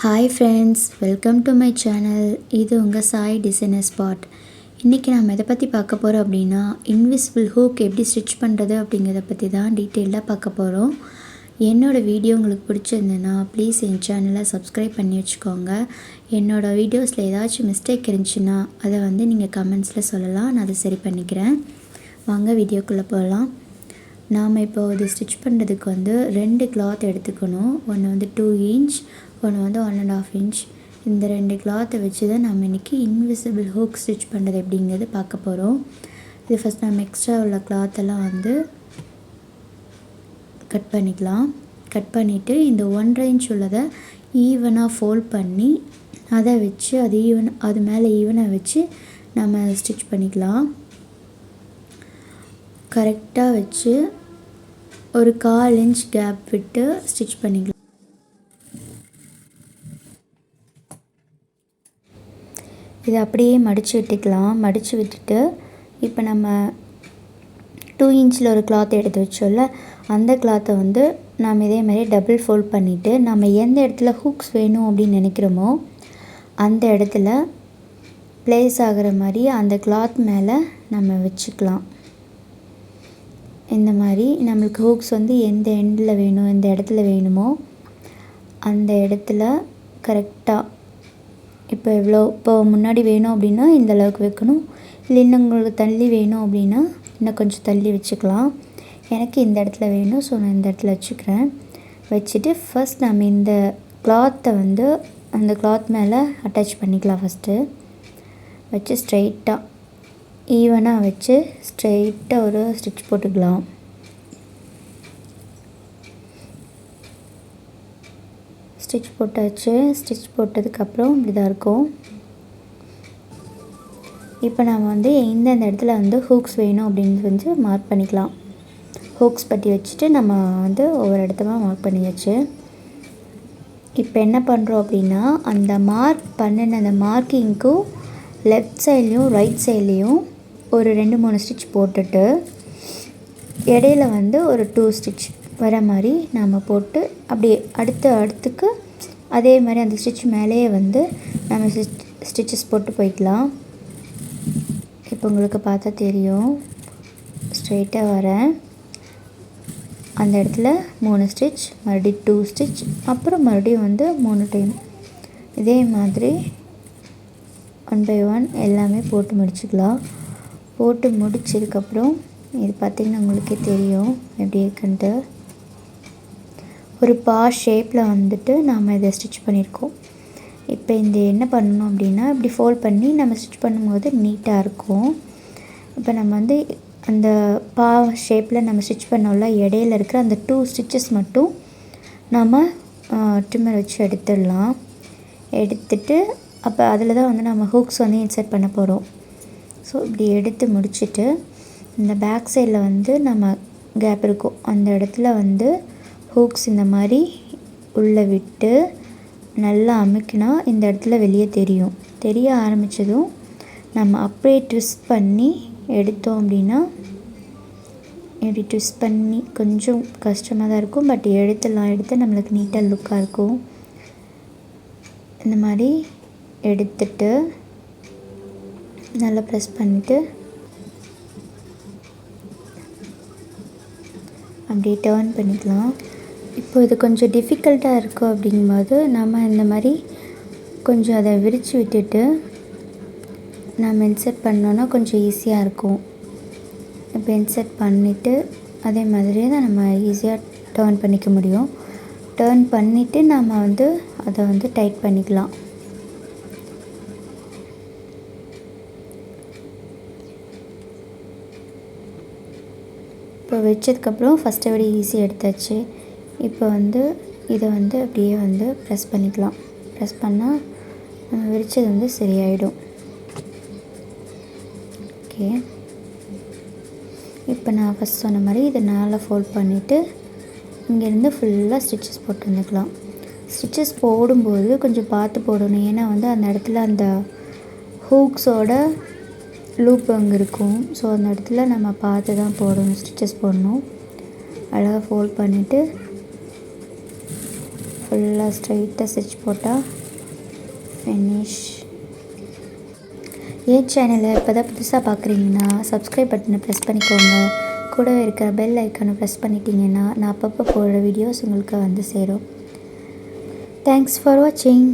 Hi friends, welcome to my channel. இது உங்கள் Sai designer spot. இன்றைக்கி நம்ம எதை பற்றி பார்க்க போகிறோம் அப்படின்னா, இன்விசிபிள் ஹூக் எப்படி ஸ்டிச் பண்ணுறது அப்படிங்கிறத பற்றி தான் டீட்டெயிலாக பார்க்க போகிறோம். என்னோடய வீடியோ உங்களுக்கு பிடிச்சிருந்ததுன்னா ப்ளீஸ் என் சேனலை சப்ஸ்கிரைப் பண்ணி வச்சுக்கோங்க. என்னோடய வீடியோஸில் ஏதாச்சும் மிஸ்டேக் இருந்துச்சுன்னா அதை நீங்கள் கமெண்ட்ஸில் சொல்லலாம், நான் அதை சரி பண்ணிக்கிறேன். வாங்க வீடியோக்குள்ளே போகலாம். நாம் இப்போ இது ஸ்டிச் பண்ணுறதுக்கு 2 கிளாத் எடுத்துக்கணும். ஒன்று 2 இன்ச், ஒன்று 1.5 இன்ச். இந்த 2 கிளாத்தை வச்சு தான் நம்ம இன்றைக்கி இன்விசிபிள் ஹூக் ஸ்டிச் பண்ணுறது எப்படிங்கிறது பார்க்க போகிறோம். இது ஃபஸ்ட் நம்ம எக்ஸ்ட்ரா உள்ள கிளாத்தெல்லாம் கட் பண்ணிக்கலாம். கட் பண்ணிவிட்டு இந்த 1.5 இன்ச் உள்ளதை ஈவனாக ஃபோல்ட் பண்ணி அதை வச்சு அது மேலே ஈவனாக வச்சு நம்ம ஸ்டிச் பண்ணிக்கலாம். கரெக்டாக வச்சு ஒரு 1/4 இன்ச் கேப் விட்டு ஸ்டிச் பண்ணிக்கலாம். இதை அப்படியே மடித்து விட்டுக்கலாம். மடித்து விட்டுட்டு இப்போ நம்ம 2 இன்ச்சில் ஒரு கிளாத் எடுத்து வச்சோம்ல, அந்த கிளாத்தை நாம் இதே மாதிரி டபுள் ஃபோல்ட் பண்ணிவிட்டு நம்ம எந்த இடத்துல ஹூக்ஸ் வேணும் அப்படின்னு நினைக்கிறோமோ அந்த இடத்துல ப்ளேஸ் ஆகிற மாதிரி அந்த கிளாத் மேலே நம்ம வச்சுக்கலாம். இந்த மாதிரி நம்மளுக்கு ஹூக்ஸ் எந்த எண்டில் வேணும், எந்த இடத்துல வேணுமோ அந்த இடத்துல கரெக்டாக இப்போ முன்னாடி வேணும் அப்படின்னா இந்த அளவுக்கு வைக்கணும். இல்லை இன்னும் உங்களுக்கு தள்ளி வேணும் அப்படின்னா இன்னும் கொஞ்சம் தள்ளி வச்சுக்கலாம். எனக்கு இந்த இடத்துல வேணும், ஸோ நான் இந்த இடத்துல வச்சுக்கிறேன். வச்சுட்டு ஃபஸ்ட் நம்ம இந்த கிளாத்தை அந்த கிளாத் மேலே அட்டாச் பண்ணிக்கலாம். ஃபஸ்ட்டு வச்சு ஸ்ட்ரைட்டாக ஈவனாக வச்சு ஸ்ட்ரைட்டாக ஒரு ஸ்டிச் போட்டுக்கலாம். ஸ்டிச் போட்டாச்சு. ஸ்டிச் போட்டதுக்கப்புறம் இப்படி தான் இருக்கும். இப்போ நம்ம எந்தெந்த இடத்துல ஹூக்ஸ் வேணும் அப்படின்னு மார்க் பண்ணிக்கலாம். ஹூக்ஸ் பட்டி வச்சுட்டு நம்ம ஒவ்வொரு இடத்துல மார்க் பண்ணியாச்சு. இப்போ என்ன பண்ணுறோம் அப்படின்னா, அந்த மார்க் பண்ணின அந்த மார்க்கிங்க்கும் லெஃப்ட் சைட்லேயும் ரைட் சைட்லேயும் ஒரு 2-3 ஸ்டிச் போட்டுட்டு இடையில ஒரு 2 ஸ்டிச் வர மாதிரி நாம் போட்டு அப்படியே அடுத்துக்கு அதே மாதிரி அந்த ஸ்டிச் மேலேயே நம்ம ஸ்டிச்சஸ் போட்டு போய்க்கலாம். இப்போ உங்களுக்கு பார்த்தா தெரியும், ஸ்ட்ரெயிட்டாக வரேன். அந்த இடத்துல 3 ஸ்டிச், மறுபடியும் 2 ஸ்டிச், அப்புறம் மறுபடியும் 3 டைம் இதே மாதிரி 1 by 1 எல்லாமே போட்டு முடிச்சுக்கலாம். போட்டு முடிச்சதுக்கப்புறம் இது பார்த்திங்கன்னா உங்களுக்கே தெரியும் எப்படி இருக்குன்ட்டு. ஒரு ஷேப்பில் நாம் இதை ஸ்டிச் பண்ணியிருக்கோம். இப்போ என்ன பண்ணணும் அப்படின்னா, இப்படி ஃபோல்ட் பண்ணி நம்ம ஸ்டிச் பண்ணும்போது நீட்டாக இருக்கும். இப்போ நம்ம அந்த ஷேப்பில் நம்ம ஸ்டிச் பண்ணோம்ல, இடையில இருக்கிற அந்த 2 ஸ்டிச்சஸ் மட்டும் நம்ம ட்ரிம்மர் வச்சு எடுத்துடலாம். எடுத்துட்டு அப்போ அதில் தான் நம்ம ஹூக்ஸ் இன்சர்ட் பண்ண போகிறோம். ஸோ இப்படி எடுத்து முடிச்சுட்டு இந்த பேக் சைடில் நம்ம கேப் இருக்கும் அந்த இடத்துல ஹூக்ஸ் இந்த மாதிரி உள்ளே விட்டு நல்லா அமுக்கினா இந்த இடத்துல வெளியே தெரிய ஆரம்பித்ததும் நம்ம அப்படியே ட்விஸ்ட் பண்ணி எடுத்தோம் அப்படின்னா, இப்படி ட்விஸ்ட் பண்ணி கொஞ்சம் கஷ்டமாக தான் இருக்கும், பட் எடுத்து நம்மளுக்கு நீட்டாக லுக்காக இருக்கும். இந்த மாதிரி எடுத்துட்டு நல்லா ப்ரெஸ் பண்ணிவிட்டு அப்படியே டர்ன் பண்ணிக்கலாம். இப்போ இது கொஞ்சம் டிஃபிகல்ட்டாக இருக்கும். அப்படிங்கும்போது நம்ம இந்த மாதிரி கொஞ்சம் அதை விரித்து விட்டுட்டு நம்ம இன்சர்ட் பண்ணோன்னா கொஞ்சம் ஈஸியாக இருக்கும். இப்போ இன்சர்ட் பண்ணிவிட்டு அதே மாதிரியே தான் நம்ம ஈஸியாக டர்ன் பண்ணிக்க முடியும். டர்ன் பண்ணிவிட்டு நம்ம அதை டைட் பண்ணிக்கலாம். இப்போ வச்சதுக்கப்புறம் ஃபஸ்ட்டை விட ஈஸியாக எடுத்தாச்சு. இப்போ இதை அப்படியே ப்ரெஸ் பண்ணிக்கலாம். ப்ரெஸ் பண்ணால் நம்ம விரிச்சது சரியாயிடும். ஓகே, இப்போ நான் ஃபஸ்ட் சொன்ன மாதிரி இதை நல்லா ஃபோல்ட் பண்ணிவிட்டு இங்கேருந்து ஃபுல்லாக ஸ்டிச்சஸ் போட்டு வந்துக்கலாம். ஸ்டிச்சஸ் போடும்போது கொஞ்சம் பார்த்து போடணும். ஏன்னா அந்த இடத்துல அந்த ஹூக்ஸோட லூப் அங்கே இருக்கும். ஸோ அந்த இடத்துல நம்ம பார்த்து தான் போடணும், ஸ்டிச்சஸ் போடணும். அழகாக ஃபோல்ட் பண்ணிவிட்டு ஃபுல்லாக ஸ்ட்ரைட்டாக ஸ்டிச் போட்டால் ஃபினிஷ். என் சேனலை இப்போ தான் புதுசாக பார்க்குறீங்கன்னா சப்ஸ்கிரைப் பட்டனை ப்ரெஸ் பண்ணிக்கோங்க. கூடவே இருக்கிற பெல் ஐக்கானை ப்ரெஸ் பண்ணிட்டீங்கன்னா நான் அப்பப்போ போடுற வீடியோஸ் உங்களுக்கு வந்து சேரும். தேங்க்ஸ் ஃபார் வாட்சிங்.